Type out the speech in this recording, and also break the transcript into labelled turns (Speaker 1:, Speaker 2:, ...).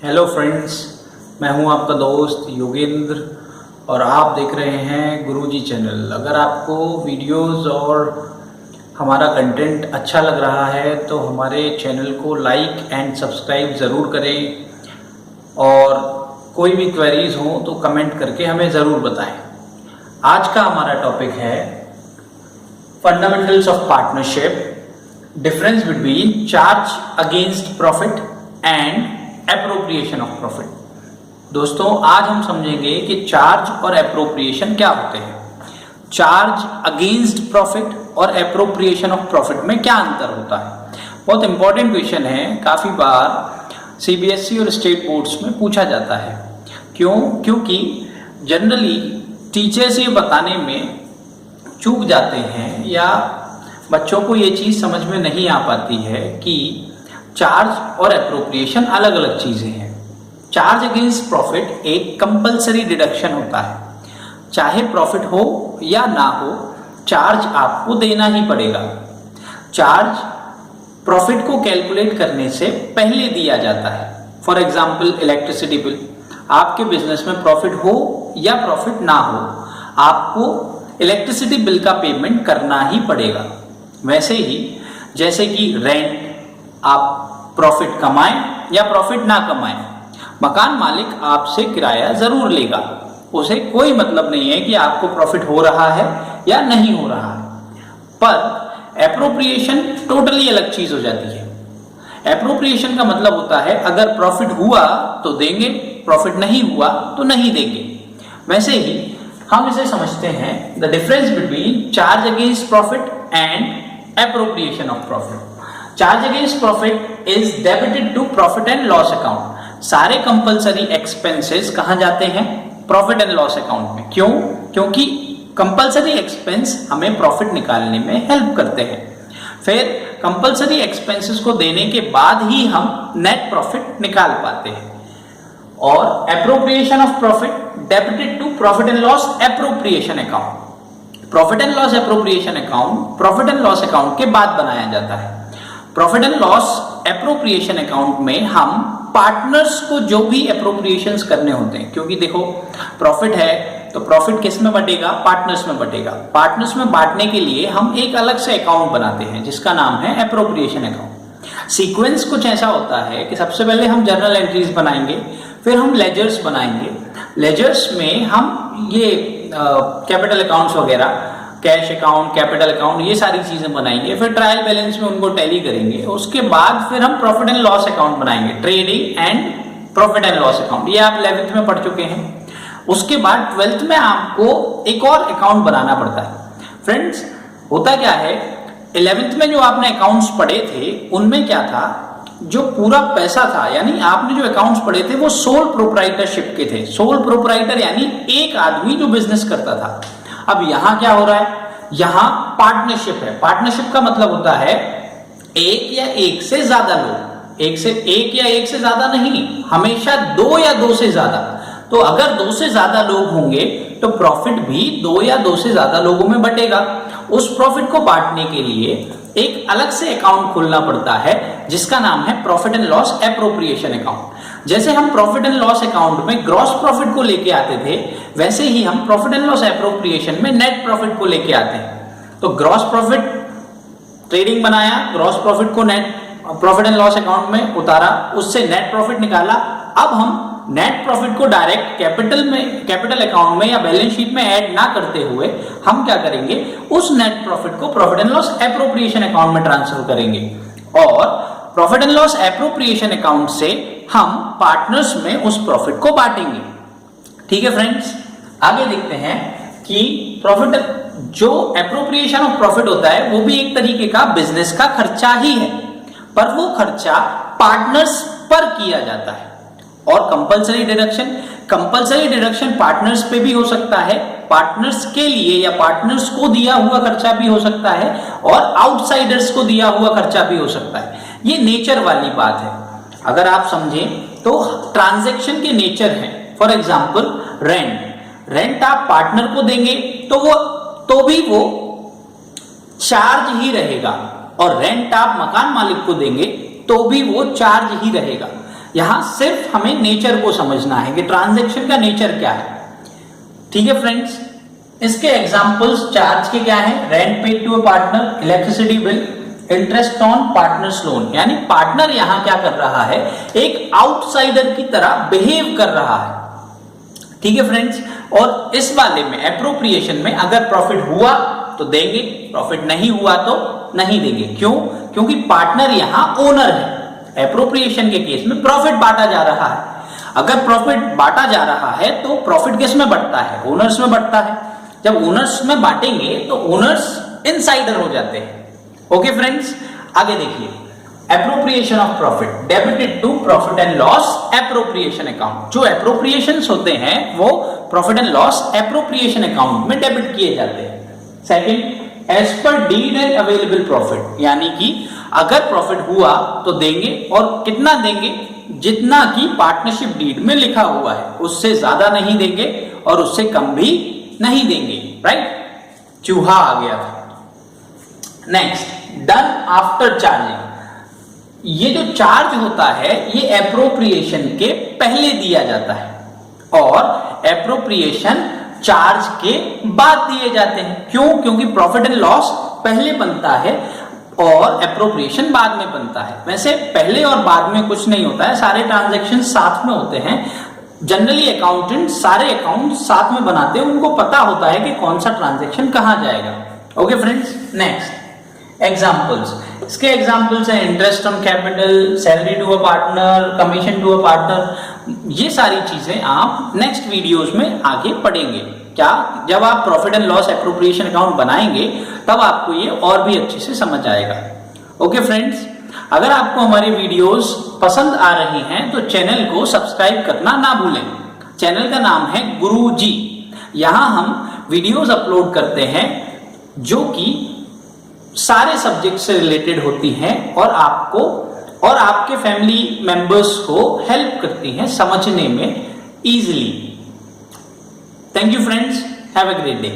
Speaker 1: Hello friends, मैं हूं आपका दोस्त योगेंद्र और आप देख रहे हैं गुरुजी चैनल। अगर आपको वीडियोस और हमारा कंटेंट अच्छा लग रहा है तो हमारे चैनल को लाइक एंड सब्सक्राइब ज़रूर करें और कोई भी क्वेरीज हो तो कमेंट करके हमें ज़रूर बताएं। आज का हमारा टॉपिक है fundamentals of partnership, difference between charge against profit and appropriation of profit. दोस्तों, आज हम समझेंगे कि चार्ज और एप्रोप्रिएशन क्या होते हैं, चार्ज अगेंस्ट प्रॉफिट और एप्रोप्रिएशन ऑफ प्रॉफिट में क्या अंतर होता है। बहुत इंपॉर्टेंट क्वेश्चन है, काफ़ी बार सीबीएसई और स्टेट बोर्ड्स में पूछा जाता है। क्योंकि जनरली टीचर्स ये बताने में चूक जाते हैं या बच्चों को ये चीज़ समझ में नहीं आ पाती है कि चार्ज और एप्रोप्रिएशन अलग अलग चीज़ें हैं। चार्ज अगेंस्ट प्रॉफिट एक कंपलसरी डिडक्शन होता है, चाहे प्रॉफिट हो या ना हो, चार्ज आपको देना ही पड़ेगा। चार्ज प्रॉफिट को कैलकुलेट करने से पहले दिया जाता है। फॉर एग्जाम्पल इलेक्ट्रिसिटी बिल, आपके बिजनेस में प्रॉफिट हो या प्रॉफिट ना हो, आपको इलेक्ट्रिसिटी बिल का पेमेंट करना ही पड़ेगा। वैसे ही जैसे कि रेंट, आप प्रॉफिट कमाएं या प्रॉफिट ना कमाएं, मकान मालिक आपसे किराया जरूर लेगा। उसे कोई मतलब नहीं है कि आपको प्रॉफिट हो रहा है या नहीं हो रहा है। पर एप्रोप्रिएशन टोटली अलग चीज हो जाती है। एप्रोप्रिएशन का मतलब होता है अगर प्रॉफिट हुआ तो देंगे, प्रॉफिट नहीं हुआ तो नहीं देंगे। वैसे ही हम इसे समझते हैं the difference between charge against profit and appropriation of profit. Charge against profit is debited to profit and loss account. सारे कंपलसरी एक्सपेंसेस कहां जाते हैं? प्रॉफिट एंड लॉस अकाउंट में। क्यों? क्योंकि कंपलसरी एक्सपेंस हमें प्रॉफिट निकालने में हेल्प करते हैं। फिर कंपलसरी एक्सपेंसेस को देने के बाद ही हम नेट प्रॉफिट निकाल पाते हैं। और appropriation of profit debited to profit and loss appropriation account. Profit and loss appropriation account profit and loss account के बाद बनाया जाता है। प्रॉफिट एंड लॉस एप्रोप्रिएशन अकाउंट में हम पार्टनर्स को जो भी एप्रोप्रिएशंस करने होते हैं, क्योंकि देखो प्रॉफिट है तो प्रॉफिट किस में बटेगा? पार्टनर्स में बटेगा। पार्टनर्स में बांटने के लिए हम एक अलग से अकाउंट बनाते हैं जिसका नाम है एप्रोप्रिएशन अकाउंट। सीक्वेंस कुछ ऐसा होता है कि सबसे पहले हम जर्नल एंट्रीज बनाएंगे, फिर हम लेजर्स बनाएंगे। लेजर्स में हम ये कैपिटल अकाउंट्स वगैरह, कैश अकाउंट, कैपिटल अकाउंट, ये सारी चीजें बनाएंगे। फिर ट्रायल बैलेंस में उनको टैली करेंगे। उसके बाद फिर हम प्रॉफिट एंड लॉस अकाउंट बनाएंगे, trading and profit and loss account. ये आप 11th में पढ़ चुके हैं। उसके बाद 12th में आपको एक और अकाउंट बनाना पड़ता है। फ्रेंड्स, होता क्या है, 11th में जो आपने अकाउंट्स पढ़े थे उनमें क्या था, जो पूरा पैसा था, यानी आपने जो अकाउंट्स पढ़े थे वो सोल प्रोप्राइटरशिप के थे। सोल प्रोप्राइटर यानी एक आदमी जो बिजनेस करता था। अब यहां क्या हो रहा है? यहां पार्टनरशिप है। पार्टनरशिप का मतलब होता है एक या एक से ज्यादा लोग, एक या एक से ज्यादा नहीं, हमेशा दो या दो से ज्यादा। तो अगर दो से ज्यादा लोग होंगे तो प्रॉफिट भी दो या दो से ज्यादा लोगों में बटेगा। उस प्रॉफिट को बांटने के लिए एक अलग से अकाउंट खोलना पड़ता है जिसका नाम है प्रॉफिट एंड लॉस एप्रोप्रिएशन अकाउंट। जैसे हम प्रॉफिट एंड लॉस अकाउंट में ग्रॉस प्रॉफिट को लेके आते थे, वैसे ही हम प्रॉफिट एंड लॉस एप्रोप्रिएशन में नेट प्रॉफिट को लेके आते हैं। तो ग्रॉस प्रॉफिट ट्रेडिंग बनाया, ग्रॉस प्रॉफिट को net profit and loss account में उतारा, उससे नेट प्रॉफिट निकाला। अब हम नेट प्रॉफिट को डायरेक्ट कैपिटल अकाउंट में या बैलेंस शीट में ऐड ना करते हुए हम क्या करेंगे, उस नेट प्रॉफिट को profit and loss appropriation account में ट्रांसफर करेंगे और profit and loss appropriation account से हम पार्टनर्स में उस प्रॉफिट को बांटेंगे। ठीक है फ्रेंड्स, आगे देखते हैं कि प्रॉफिट, जो एप्रोप्रिएशन ऑफ प्रॉफिट होता है वो भी एक तरीके का बिजनेस का खर्चा ही है, पर वो खर्चा पार्टनर्स पर किया जाता है। और कंपलसरी डिडक्शन पार्टनर्स पे भी हो सकता है, पार्टनर्स के लिए या पार्टनर्स को दिया हुआ खर्चा भी हो सकता है और आउटसाइडर्स को दिया हुआ खर्चा भी हो सकता है। ये नेचर वाली बात है। अगर आप समझें तो ट्रांजैक्शन के नेचर है। फॉर एग्जांपल रेंट आप पार्टनर को देंगे तो भी वो चार्ज ही रहेगा, और रेंट आप मकान मालिक को देंगे तो भी वो चार्ज ही रहेगा। यहां सिर्फ हमें नेचर को समझना है कि ट्रांजैक्शन का नेचर क्या है। ठीक है फ्रेंड्स, इसके एग्जांपल्स चार्ज के क्या है? Rent paid to a partner, electricity bill, interest on partners loan. यानी पार्टनर यहां क्या कर रहा है? एक आउटसाइडर की तरह बिहेव कर रहा है। ठीक है फ्रेंड्स, और इस वाले में एप्रोप्रिएशन में अगर प्रॉफिट हुआ तो देंगे, प्रॉफिट नहीं हुआ तो नहीं देंगे। क्यों? क्योंकि पार्टनर यहां ओनर है। एप्रोप्रिएशन के केस में प्रॉफिट बांटा जा रहा है। अगर प्रॉफिट बांटा जा रहा है तो प्रॉफिट किस में बढ़ता है? ओनर्स में बढ़ता है। जब ओनर्स में बांटेंगे तो ओनर्स इनसाइडर हो जाते हैं। ओके फ्रेंड्स, आगे देखिए, appropriation of profit debited to profit and loss appropriation account. जो एप्रोप्रिएशंस होते हैं वो profit and loss appropriation account में डेबिट किए जाते हैं। Second, as per deed and available profit, यानी कि अगर प्रॉफिट हुआ तो देंगे, और कितना देंगे? जितना कि पार्टनरशिप डीड में लिखा हुआ है, उससे ज्यादा नहीं देंगे और उससे कम भी नहीं देंगे। राइट, चूहा आ गया था। Next, done after charging. ये जो चार्ज होता है ये एप्रोप्रिएशन के पहले दिया जाता है और एप्रोप्रिएशन चार्ज के बाद दिए जाते हैं। क्यों? क्योंकि प्रॉफिट एंड लॉस पहले बनता है और एप्रोप्रिएशन बाद में बनता है। वैसे पहले और बाद में कुछ नहीं होता है, सारे ट्रांजैक्शन साथ में होते हैं। जनरली अकाउंटेंट सारे अकाउंट साथ में बनाते हैं, उनको पता होता है कि कौन सा ट्रांजैक्शन कहां जाएगा। Okay friends, next examples. इसके एग्जाम्पल्स हैं interest on capital, salary to a partner, commission to a partner. ये सारी चीजें आप नेक्स्ट वीडियोस में आगे पढ़ेंगे। क्या? जब आप profit and loss appropriation account बनाएंगे तब आपको ये और भी अच्छे से समझ आएगा। ओके फ्रेंड्स, अगर आपको हमारी वीडियोस पसंद आ रही हैं तो चैनल को सब्सक्राइब करना ना भूलें। चैनल का नाम है गुरुजी। यहां हम वीडियोस अपलोड करते हैं जो कि सारे सब्जेक्ट से रिलेटेड होती हैं और आपको और आपके फैमिली मेंबर्स को हेल्प करती हैं समझने में easily. Thank you friends, have a great day.